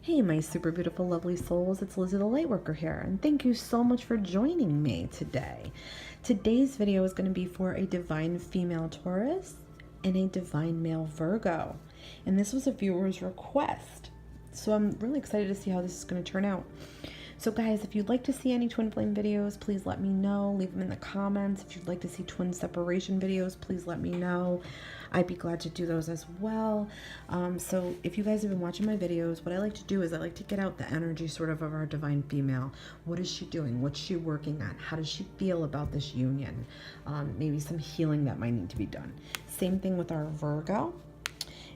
Hey, my super beautiful, lovely souls. It's Lizzie the Lightworker here, and thank you so much for joining me today. Today's video is going to be for a divine female Taurus and a divine male Virgo. And this was a viewer's request. So I'm really excited to see how this is going to turn out. So guys, if you'd like to see any twin flame videos, please let me know. Leave them in the comments. If you'd like to see twin separation videos, please let me know. I'd be glad to do those as well. So if you guys have been watching my videos, what I like to do is I like to get out the energy sort of our divine female. What is she doing? What's she working on? How does she feel about this union? Maybe some healing that might need to be done. Same thing with our Virgo.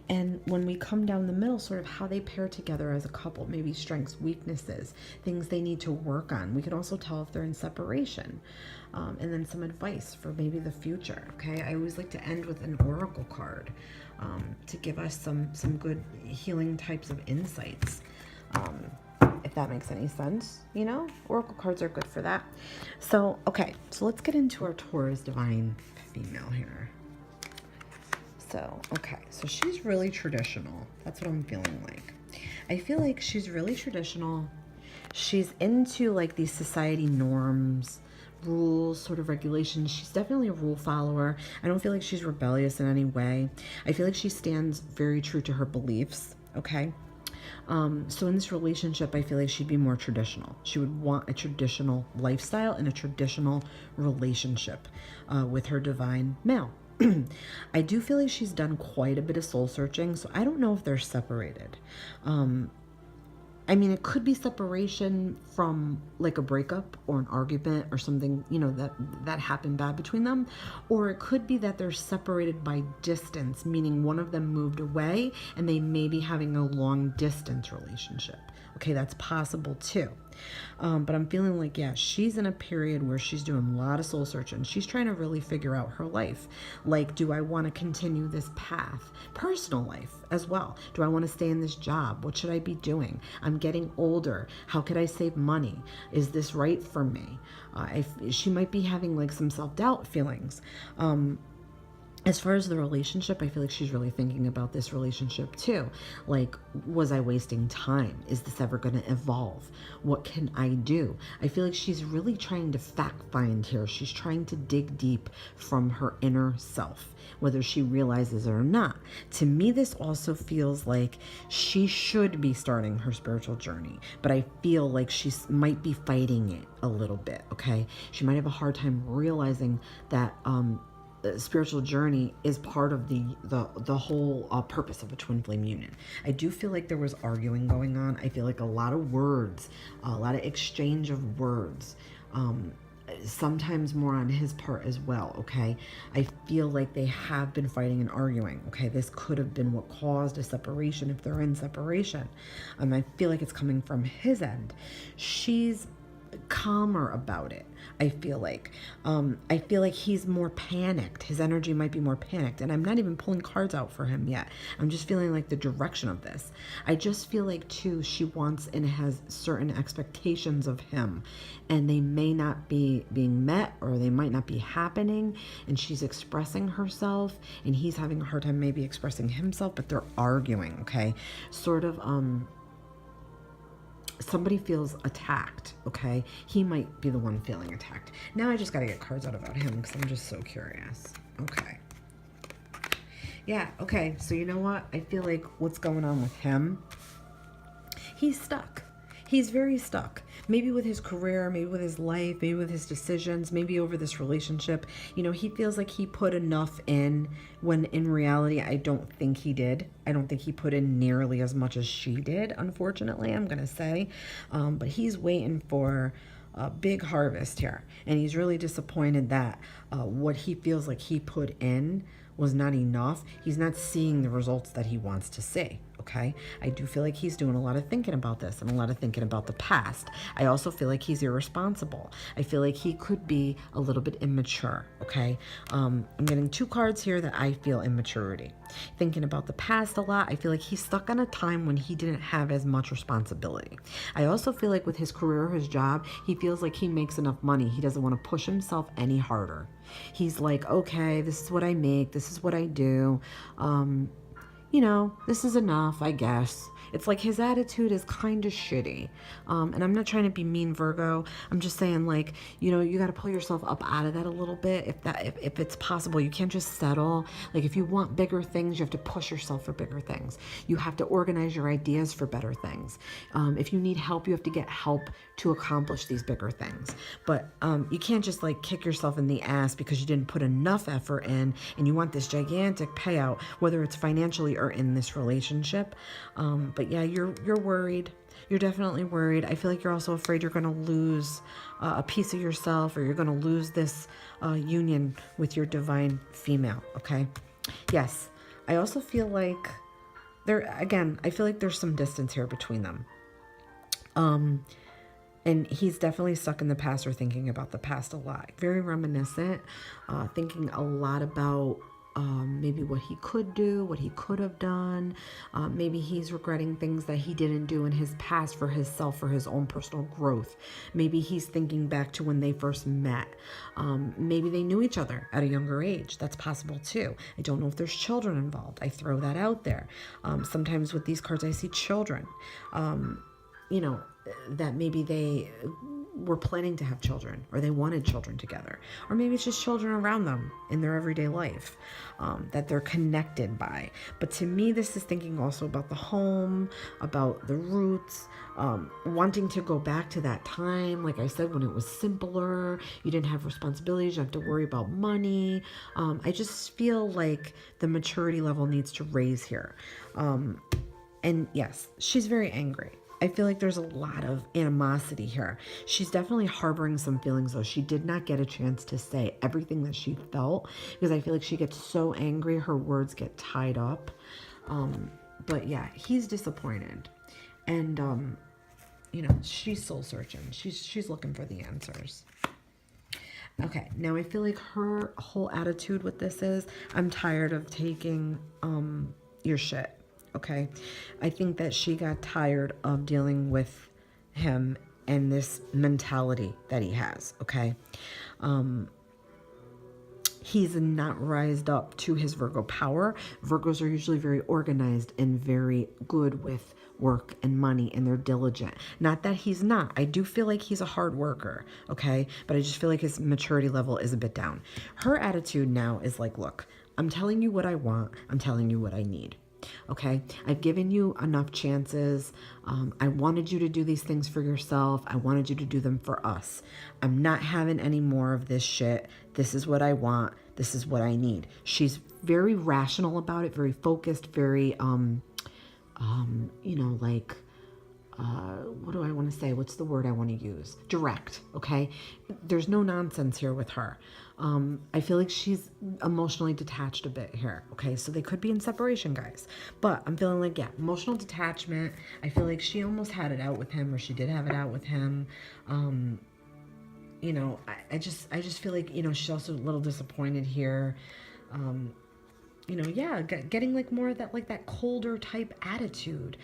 And when we come down the middle, sort of how they pair together as a couple, maybe strengths, weaknesses, things they need to work on. We can also tell if they're in separation. And then some advice for maybe the future, okay? I always like to end with an oracle card to give us some good healing types of insights. If that makes any sense, you know? Oracle cards are good for that. So, okay, so let's get into our Taurus divine female here. So, okay, so she's really traditional. That's what I'm feeling like. I feel like she's really traditional. She's into like these society norms, rules, sort of regulations. She's definitely a rule follower. I don't feel like she's rebellious in any way. I feel like she stands very true to her beliefs, okay? So in this relationship, I feel like she'd be more traditional. She would want a traditional lifestyle and a traditional relationship with her divine male. I do feel like she's done quite a bit of soul searching, so I don't know if they're separated. I mean, it could be separation from like a breakup or an argument or something, you know, that happened bad between them. Or it could be that they're separated by distance, meaning one of them moved away and they may be having a long distance relationship. Okay, that's possible too. But I'm feeling like, yeah, she's in a period where she's doing a lot of soul searching. She's trying to really figure out her life. Like, do I want to continue this path? Personal life as well. Do I want to stay in this job? What should I be doing? I'm getting older. How could I save money? Is this right for me? She might be having like some self-doubt feelings. As far as the relationship, I feel like she's really thinking about this relationship too. Like, was I wasting time? Is this ever going to evolve? What can I do? I feel like she's really trying to fact find here. She's trying to dig deep from her inner self, whether she realizes it or not. To me, this also feels like she should be starting her spiritual journey, but I feel like she might be fighting it a little bit, okay? She might have a hard time realizing that, spiritual journey is part of the whole purpose of a twin flame union. I do feel like there was arguing going on. I feel like a lot of words, a lot of exchange of words, sometimes more on his part as well, okay? I feel like they have been fighting and arguing, okay? This could have been what caused a separation if they're in separation. I feel like it's coming from his end. She's calmer about it. I feel like he's more panicked. His energy might be more panicked, and I'm not even pulling cards out for him yet. I'm just feeling like the direction of this. I just feel like too, she wants and has certain expectations of him, and they may not be being met, or they might not be happening, and she's expressing herself and he's having a hard time maybe expressing himself, but they're arguing, okay? Sort of somebody feels attacked, okay? He might be the one feeling attacked. Now I just got to get cards out about him because I'm just so curious. Okay. Yeah, okay. So you know what? I feel like what's going on with him, he's stuck. He's very stuck. Maybe with his career, maybe with his life, maybe with his decisions, maybe over this relationship. You know, he feels like he put enough in when in reality, I don't think he did. I don't think he put in nearly as much as she did, unfortunately, I'm going to say. But he's waiting for a big harvest here. And he's really disappointed that what he feels like he put in was not enough. He's not seeing the results that he wants to see. Okay, I do feel like he's doing a lot of thinking about this and a lot of thinking about the past. I also feel like he's irresponsible. I feel like he could be a little bit immature. Okay, I'm getting two cards here that I feel immaturity. Thinking about the past a lot. I feel like he's stuck on a time when he didn't have as much responsibility. I also feel like with his career, his job, he feels like he makes enough money. He doesn't want to push himself any harder. He's like, okay, this is what I make. This is what I do. You know, this is enough, I guess. It's like his attitude is kind of shitty. And I'm not trying to be mean, Virgo. I'm just saying, like, you know, you got to pull yourself up out of that a little bit. If it's possible, you can't just settle. Like, if you want bigger things, you have to push yourself for bigger things. You have to organize your ideas for better things. If you need help, you have to get help to accomplish these bigger things. But you can't just like kick yourself in the ass because you didn't put enough effort in and you want this gigantic payout, whether it's financially or in this relationship. But yeah, you're worried. You're definitely worried. I feel like you're also afraid you're going to lose a piece of yourself, or you're going to lose this union with your divine female. Okay. Yes. I also feel like I feel like there's some distance here between them. And he's definitely stuck in the past or thinking about the past a lot. Very reminiscent, thinking a lot about maybe what he could do, what he could have done. Maybe he's regretting things that he didn't do in his past for himself, for his own personal growth. Maybe he's thinking back to when they first met. Maybe they knew each other at a younger age. That's possible too. I don't know if there's children involved. I throw that out there. Sometimes with these cards, I see children. You know, that maybe they were planning to have children, or they wanted children together, or maybe it's just children around them in their everyday life that they're connected by. But to me, this is thinking also about the home, about the roots, wanting to go back to that time, like I said, when it was simpler, you didn't have responsibilities, you have to worry about money. I just feel like the maturity level needs to raise here. And yes, she's very angry. I feel like there's a lot of animosity here. She's definitely harboring some feelings, though. She did not get a chance to say everything that she felt, because I feel like she gets so angry, her words get tied up. But yeah, he's disappointed. And, you know, she's soul searching. She's looking for the answers. Okay, now I feel like her whole attitude with this is, I'm tired of taking your shit. Okay, I think that she got tired of dealing with him and this mentality that he has. Okay, he's not rised up to his Virgo power. Virgos are usually very organized and very good with work and money, and they're diligent. Not that he's not. I do feel like he's a hard worker, okay? But I just feel like his maturity level is a bit down. Her attitude now is like, look, I'm telling you what I want. I'm telling you what I need. Okay, I've given you enough chances. I wanted you to do these things for yourself. I wanted you to do them for us. I'm not having any more of this shit. This is what I want. This is what I need. She's very rational about it, very focused, very, you know, like, what do I want to say? What's the word I want to use? Direct, okay? There's no nonsense here with her. I feel like she's emotionally detached a bit here, okay? So they could be in separation, guys. But I'm feeling like, yeah, emotional detachment. I feel like she almost had it out with him, or she did have it out with him. You know, I just feel like, you know, she's also a little disappointed here. You know, yeah, getting like more of that, like that colder type attitude,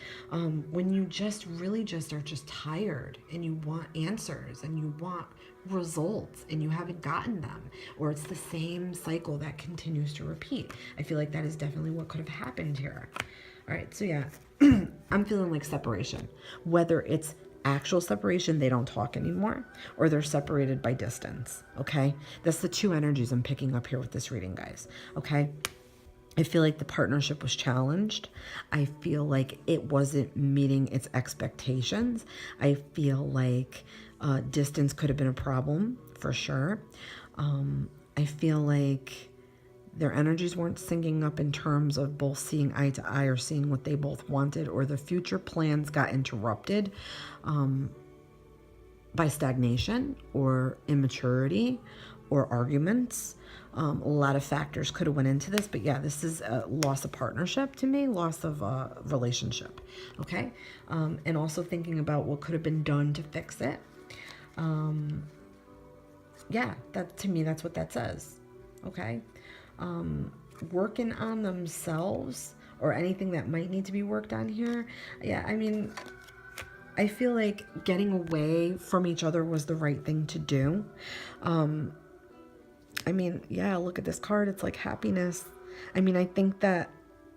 when you just really just are just tired and you want answers and you want results and you haven't gotten them, or it's the same cycle that continues to repeat. I feel like that is definitely what could have happened here. All right, so yeah, I'm feeling like separation, whether it's actual separation, they don't talk anymore, or they're separated by distance. Okay, that's the two energies I'm picking up here with this reading, guys. Okay, I feel like the partnership was challenged. I feel like it wasn't meeting its expectations. I feel like distance could have been a problem for sure. I feel like their energies weren't syncing up in terms of both seeing eye to eye or seeing what they both wanted, or the future plans got interrupted by stagnation or immaturity or arguments. A lot of factors could have went into this, but yeah, this is a loss of partnership to me, loss of relationship, okay? And also thinking about what could have been done to fix it. Yeah, that to me, that's what that says, okay? Working on themselves or anything that might need to be worked on here. Yeah, I mean, I feel like getting away from each other was the right thing to do. I mean, yeah, look at this card. It's like happiness. I mean, I think that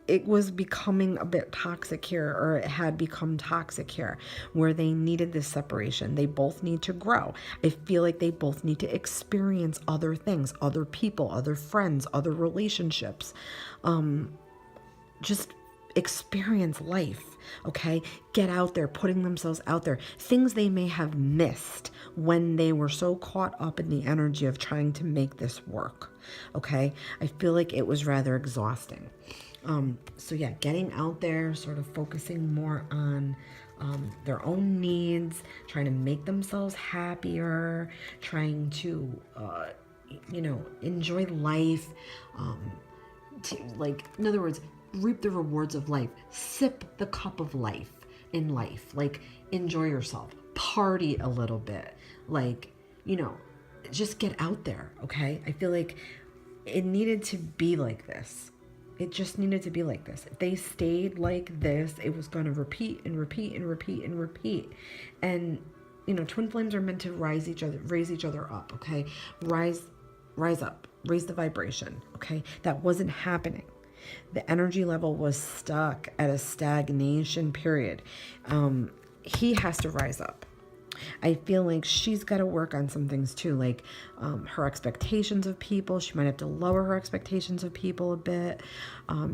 it was becoming a bit toxic here, or it had become toxic here, where they needed this separation. They both need to grow. I feel like they both need to experience other things, other people, other friends, other relationships. Just experience life, okay? Get out there, putting themselves out there. Things they may have missed when they were so caught up in the energy of trying to make this work, okay? I feel like it was rather exhausting. So yeah, getting out there, sort of focusing more on their own needs, trying to make themselves happier, trying to, enjoy life, in other words, reap the rewards of life, sip the cup of life in life, like enjoy yourself, party a little bit, just get out there, okay? I feel like it needed to be like this. It just needed to be like this. If they stayed like this, it was going to repeat and repeat and repeat and repeat. And, twin flames are meant to raise each other up, okay? Rise up, raise the vibration, okay? That wasn't happening. The energy level was stuck at a stagnation period. He has to rise up. I feel like she's got to work on some things too, like her expectations of people. She might have to lower her expectations of people a bit.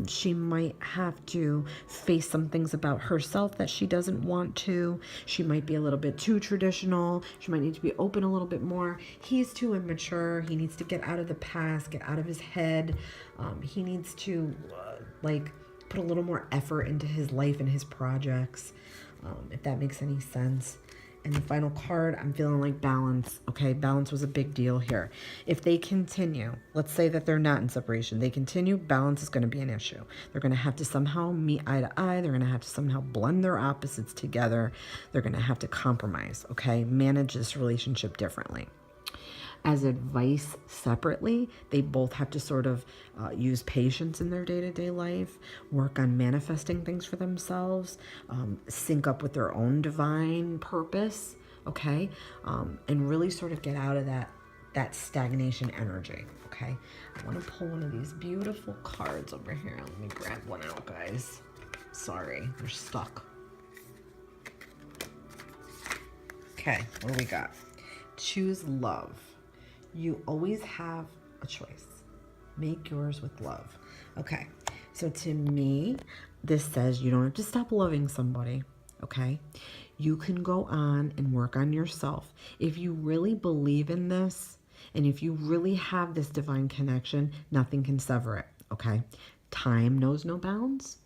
She might have to face some things about herself that she doesn't want to. She might be a little bit too traditional. She might need to be open a little bit more. He's too immature. He needs to get out of the past, get out of his head. He needs to put a little more effort into his life and his projects, if that makes any sense. And the final card, I'm feeling like balance. Okay, balance was a big deal here. If they continue, let's say that they're not in separation, they continue, balance is going to be an issue. They're going to have to somehow meet eye to eye. They're going to have to somehow blend their opposites together. They're going to have to compromise, okay? Manage this relationship differently. As advice separately, they both have to sort of use patience in their day-to-day life, work on manifesting things for themselves, sync up with their own divine purpose, okay? And really sort of get out of that stagnation energy, okay? I want to pull one of these beautiful cards over here. Let me grab one out, guys. Sorry, they're stuck. Okay, what do we got? Choose love. You always have a choice. Make yours with love. Okay, so to me, this says you don't have to stop loving somebody, okay? You can go on and work on yourself. If you really believe in this, and if you really have this divine connection, nothing can sever it, okay? Time knows no bounds.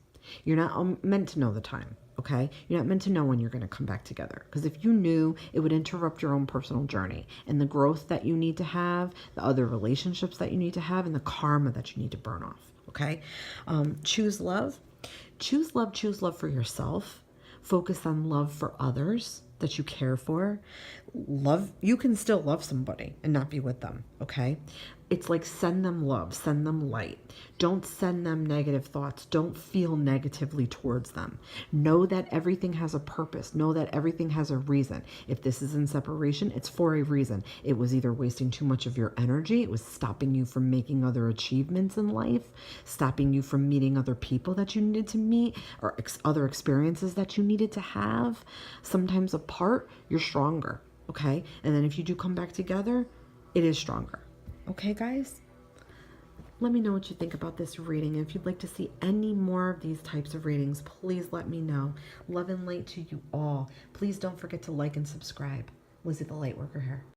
You're not meant to know the time. Okay, you're not meant to know when you're going to come back together, because if you knew, it would interrupt your own personal journey and the growth that you need to have, the other relationships that you need to have, and the karma that you need to burn off. Okay, choose love. Choose love for yourself. Focus on love for others that you care for. Love, you can still love somebody and not be with them, okay? It's like send them love, send them light. Don't send them negative thoughts. Don't feel negatively towards them. Know that everything has a purpose. Know that everything has a reason. If this is in separation, it's for a reason. It was either wasting too much of your energy. It was stopping you from making other achievements in life, stopping you from meeting other people that you needed to meet, or other experiences that you needed to have. Sometimes apart, you're stronger, okay? And then if you do come back together, it is stronger. Okay, guys? Let me know what you think about this reading. If you'd like to see any more of these types of readings, please let me know. Love and light to you all. Please don't forget to like and subscribe. Lizzie the Lightworker here.